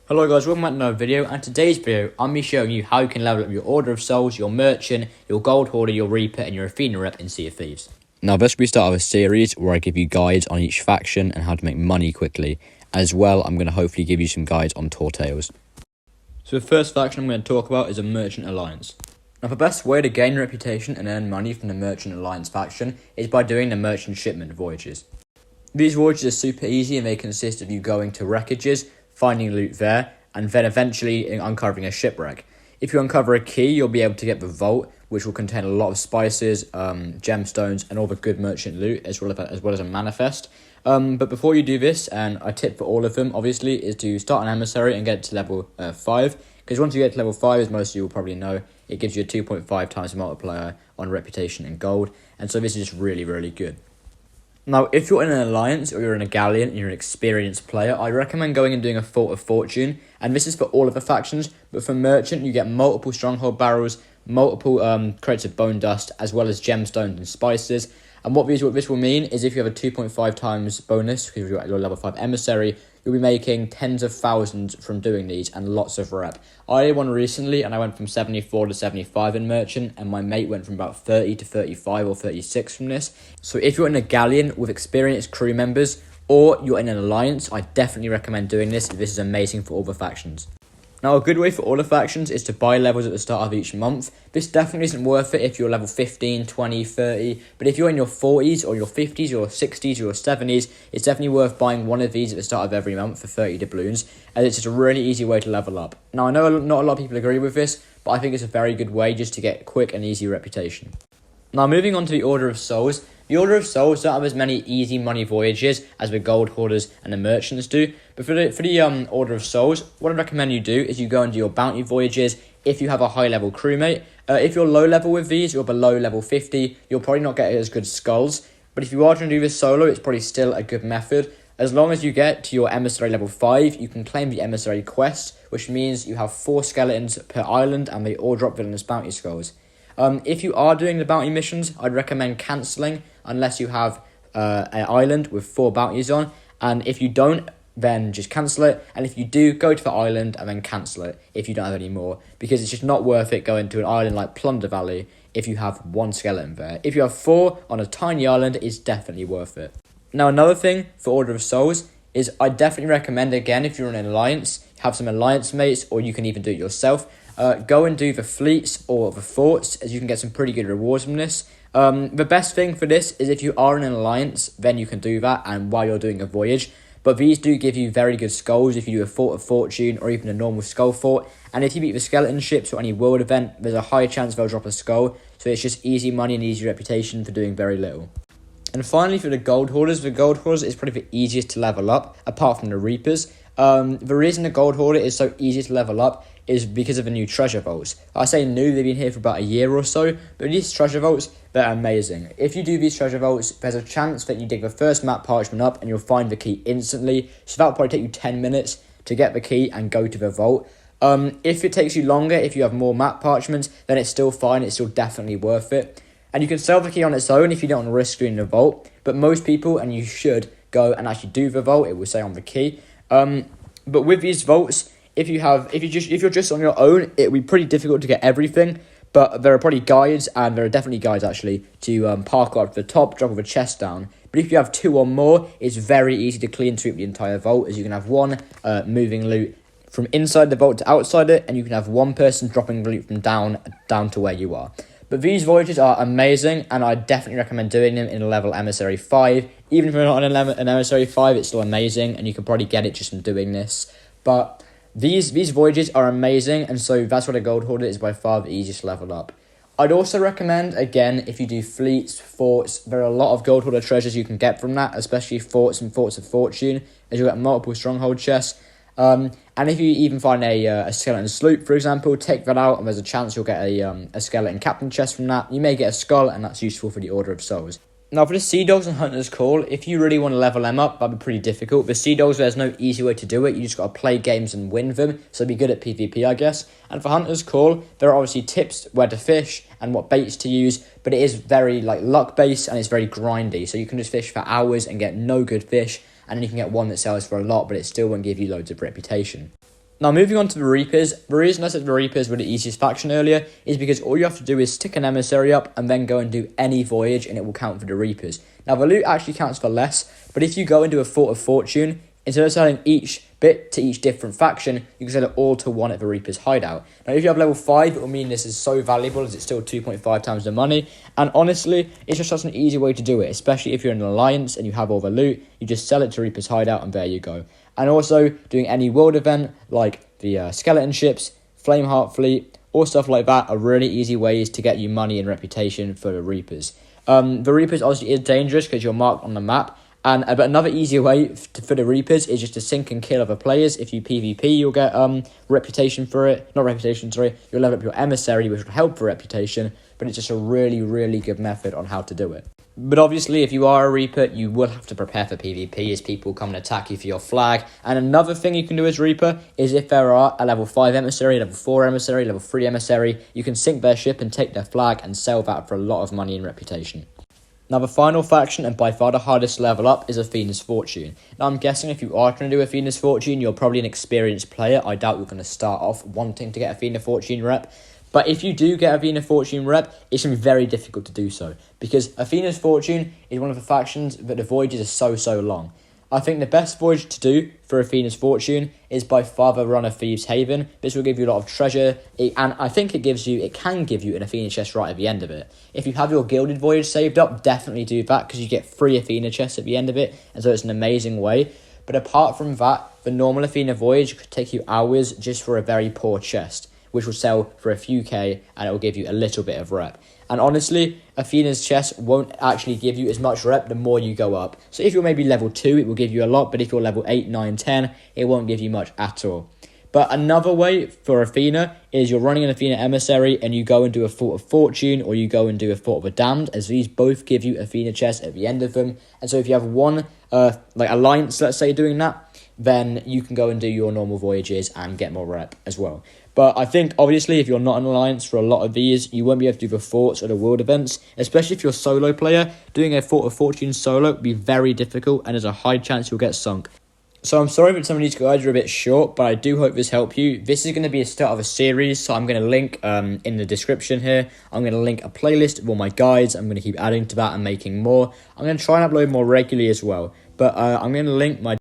Hello guys, welcome back to another video, and today's video I'm be showing you how you can level up your Order of Souls, your Merchant, your Gold Hoarder, your Reaper and your Athena rep in Sea of Thieves. Now this will be the start of a series where I give you guides on each faction and how to make money quickly. As well, I'm going to hopefully give you some guides on Tour Tales. So the first faction I'm going to talk about is a Merchant Alliance. Now the best way to gain reputation and earn money from the Merchant Alliance faction is by doing the Merchant Shipment voyages. These voyages are super easy and they consist of you going to wreckages, finding loot there, and then eventually uncovering a shipwreck. If you uncover a key, you'll be able to get the vault, which will contain a lot of spices, gemstones, and all the good merchant loot, as well as a manifest. But before you do this, and a tip for all of them, obviously, is to start an emissary and get it to level 5. Because once you get to level 5, as most of you will probably know, it gives you a 2.5 times multiplier on reputation and gold. And so this is just really, really good. Now, if you're in an alliance or you're in a galleon and you're an experienced player, I recommend going and doing a Fort of Fortune. And this is for all of the factions, but for Merchant, you get multiple stronghold barrels, multiple crates of bone dust, as well as gemstones and spices. And what this will mean is if you have a 2.5 times bonus, because you're at your level 5 emissary, you'll be making tens of thousands from doing these and lots of rep. I did one recently and I went from 74 to 75 in Merchant, and my mate went from about 30 to 35 or 36 from this. So if you're in a galleon with experienced crew members or you're in an alliance, I definitely recommend doing this. This is amazing for all the factions. Now, a good way for all the factions is to buy levels at the start of each month. This definitely isn't worth it if you're level 15, 20, 30. But if you're in your 40s or your 50s, your 60s or your 70s, it's definitely worth buying one of these at the start of every month for 30 doubloons, as it's just a really easy way to level up. Now, I know not a lot of people agree with this, but I think it's a very good way just to get quick and easy reputation. Now, moving on to the Order of Souls. The Order of Souls don't have as many easy money voyages as the Gold Hoarders and the Merchants do. But for the Order of Souls, what I recommend you do is you go and do your bounty voyages if you have a high level crewmate. If you're low level with these, you're below level 50, you'll probably not get as good skulls. But if you are trying to do this solo, it's probably still a good method. As long as you get to your emissary level 5, you can claim the emissary quest, which means you have 4 skeletons per island and they all drop villainous bounty skulls. If you are doing the bounty missions, I'd recommend cancelling unless you have an island with 4 bounties on. And if you don't, then just cancel it. And if you do, go to the island and then cancel it if you don't have any more. Because it's just not worth it going to an island like Plunder Valley if you have 1 skeleton there. If you have 4 on a tiny island, it's definitely worth it. Now, another thing for Order of Souls is I definitely recommend, again, if you're in an alliance, have some alliance mates, or you can even do it yourself. Go and do the fleets or the forts, as you can get some pretty good rewards from this. The best thing for this is if you are in an alliance, then you can do that and while you're doing a voyage. But these do give you very good skulls if you do a Fort of Fortune or even a normal skull fort. And if you beat the skeleton ships or any world event, there's a high chance they'll drop a skull. So it's just easy money and easy reputation for doing very little. And finally, for the Gold Hoarders is probably the easiest to level up, apart from the Reapers. The reason the Gold Hoarder is so easy to level up is because of the new treasure vaults. I say new, they've been here for about a year or so, but these treasure vaults, they're amazing. If you do these treasure vaults, there's a chance that you dig the first map parchment up and you'll find the key instantly, so that'll probably take you 10 minutes to get the key and go to the vault. If it takes you longer, if you have more map parchments, then it's still fine, it's still definitely worth it. And you can sell the key on its own if you don't want to risk doing the vault, but most people, and you should, go and actually do the vault, it will say on the key. But with these vaults, if you're just on your own, it will be pretty difficult to get everything. But there are probably guides, and there are definitely guides actually to parkour up to the top, drop with a chest down. But if you have 2 or more, it's very easy to clean sweep the entire vault, as you can have 1 moving loot from inside the vault to outside it, and you can have 1 person dropping the loot from down to where you are. But these voyages are amazing, and I definitely recommend doing them in a level emissary 5. Even if you're not an emissary 5, it's still amazing, and you can probably get it just from doing this. But these voyages are amazing, and so that's what a Gold Hoarder is by far the easiest level up. I'd also recommend, again, if you do fleets, forts, there are a lot of Gold Hoarder treasures you can get from that, especially forts and Forts of Fortune, as you'll get multiple stronghold chests. And if you even find a skeleton sloop, for example, take that out, and there's a chance you'll get a skeleton captain chest from that. You may get a skull, and that's useful for the Order of Souls. Now, for the Sea Dogs and Hunter's Call, if you really want to level them up, that'd be pretty difficult. The Sea Dogs, there's no easy way to do it. You just got to play games and win them, so be good at PvP, I guess. And for Hunter's Call, there are obviously tips where to fish and what baits to use, but it is very luck-based and it's very grindy. So you can just fish for hours and get no good fish, and then you can get one that sells for a lot, but it still won't give you loads of reputation. Now, moving on to the Reapers, the reason I said the Reapers were the easiest faction earlier is because all you have to do is stick an emissary up and then go and do any voyage and it will count for the Reapers. Now, the loot actually counts for less, but if you go and do a Fort of Fortune, instead of selling each bit to each different faction, you can sell it all to one at the Reaper's hideout. Now, if you have level 5, it will mean this is so valuable as it's still 2.5 times the money. And honestly, it's just such an easy way to do it, especially if you're in an alliance and you have all the loot. You just sell it to Reaper's hideout and there you go. And also, doing any world event like the skeleton ships, Flameheart fleet, or stuff like that are really easy ways to get you money and reputation for the Reapers. The Reapers obviously is dangerous because you're marked on the map. But another easier way for the Reapers is just to sink and kill other players. If you PvP, you'll get reputation for it. Not reputation, sorry. You'll level up your emissary, which will help for reputation. But it's just a really, really good method on how to do it. But obviously, if you are a Reaper, you will have to prepare for PvP as people come and attack you for your flag. And another thing you can do as Reaper is if there are a level 5 emissary, level 4 emissary, level 3 emissary, you can sink their ship and take their flag and sell that for a lot of money and reputation. Now, the final faction, and by far the hardest level up, is Athena's Fortune. Now, I'm guessing if you are trying to do Athena's Fortune, you're probably an experienced player. I doubt you're going to start off wanting to get Athena Fortune rep. But if you do get Athena Fortune rep, it's going to be very difficult to do so. Because Athena's Fortune is one of the factions that the voyages are so long. I think the best voyage to do for Athena's Fortune is by far the run of Thieves Haven. This will give you a lot of treasure, and I think it can give you an Athena chest right at the end of it. If you have your Gilded Voyage saved up, definitely do that, because you get 3 Athena chests at the end of it, and so it's an amazing way. But apart from that, the normal Athena voyage could take you hours just for a very poor chest, which will sell for a few K, and it will give you a little bit of rep. And honestly, Athena's chest won't actually give you as much rep the more you go up. So if you're maybe level 2, it will give you a lot, but if you're level 8, 9, 10, it won't give you much at all. But another way for Athena is you're running an Athena emissary and you go and do a Fort of Fortune, or you go and do a Fort of the Damned, as these both give you Athena chests at the end of them. And so if you have one alliance, let's say, doing that, then you can go and do your normal voyages and get more rep as well. But I think, obviously, if you're not an alliance for a lot of these, you won't be able to do the forts or the world events, especially if you're a solo player. Doing a Fort of Fortune solo would be very difficult, and there's a high chance you'll get sunk. So I'm sorry that some of these guides are a bit short, but I do hope this helped you. This is going to be a start of a series, so I'm going to link in the description here. I'm going to link a playlist of all my guides. I'm going to keep adding to that and making more. I'm going to try and upload more regularly as well. But I'm going to link my